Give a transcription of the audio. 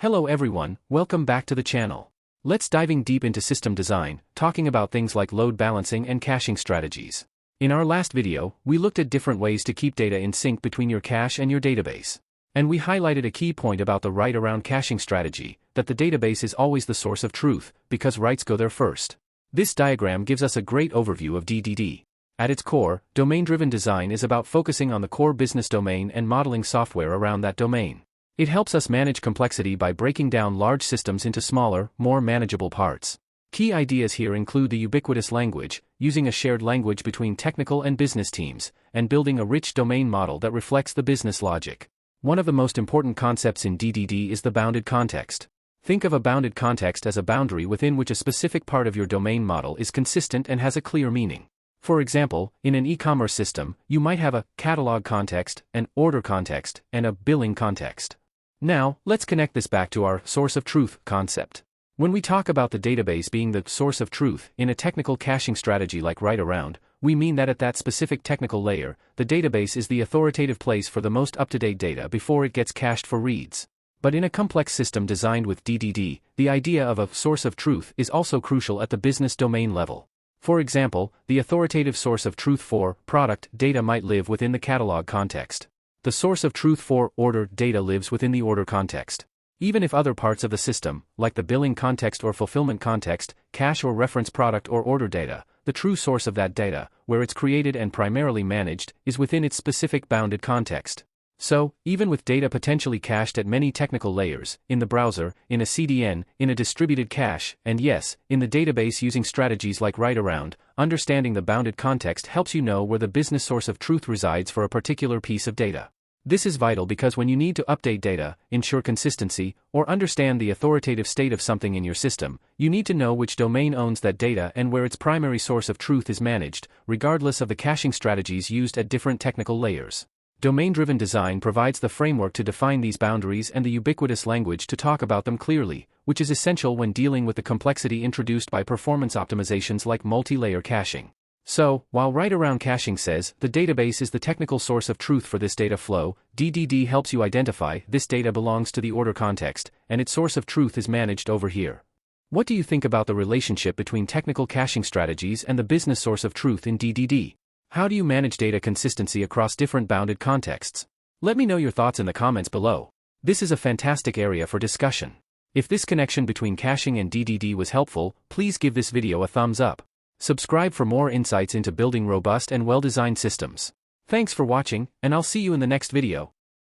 Hello everyone, welcome back to the channel. Let's diving deep into system design, talking about things like load balancing and caching strategies. In our last video, we looked at different ways to keep data in sync between your cache and your database. And we highlighted a key point about the write-around caching strategy, that the database is always the source of truth, because writes go there first. This diagram gives us a great overview of DDD. At its core, domain-driven design is about focusing on the core business domain and modeling software around that domain. It helps us manage complexity by breaking down large systems into smaller, more manageable parts. Key ideas here include the ubiquitous language, using a shared language between technical and business teams, and building a rich domain model that reflects the business logic. One of the most important concepts in DDD is the bounded context. Think of a bounded context as a boundary within which a specific part of your domain model is consistent and has a clear meaning. For example, in an e-commerce system, you might have a catalog context, an order context, and a billing context. Now, let's connect this back to our source of truth concept. When we talk about the database being the source of truth in a technical caching strategy like write-around, we mean that at that specific technical layer, the database is the authoritative place for the most up-to-date data before it gets cached for reads. But in a complex system designed with DDD, the idea of a source of truth is also crucial at the business domain level. For example, the authoritative source of truth for product data might live within the catalog context. The source of truth for order data lives within the order context. Even if other parts of the system, like the billing context or fulfillment context, cache or reference product or order data, the true source of that data, where it's created and primarily managed, is within its specific bounded context. So, even with data potentially cached at many technical layers, in the browser, in a CDN, in a distributed cache, and yes, in the database using strategies like write-around, understanding the bounded context helps you know where the business source of truth resides for a particular piece of data. This is vital because when you need to update data, ensure consistency, or understand the authoritative state of something in your system, you need to know which domain owns that data and where its primary source of truth is managed, regardless of the caching strategies used at different technical layers. Domain-driven design provides the framework to define these boundaries and the ubiquitous language to talk about them clearly, which is essential when dealing with the complexity introduced by performance optimizations like multi-layer caching. So, while write-around caching says the database is the technical source of truth for this data flow, DDD helps you identify this data belongs to the order context, and its source of truth is managed over here. What do you think about the relationship between technical caching strategies and the business source of truth in DDD? How do you manage data consistency across different bounded contexts? Let me know your thoughts in the comments below. This is a fantastic area for discussion. If this connection between caching and DDD was helpful, please give this video a thumbs up. Subscribe for more insights into building robust and well-designed systems. Thanks for watching, and I'll see you in the next video.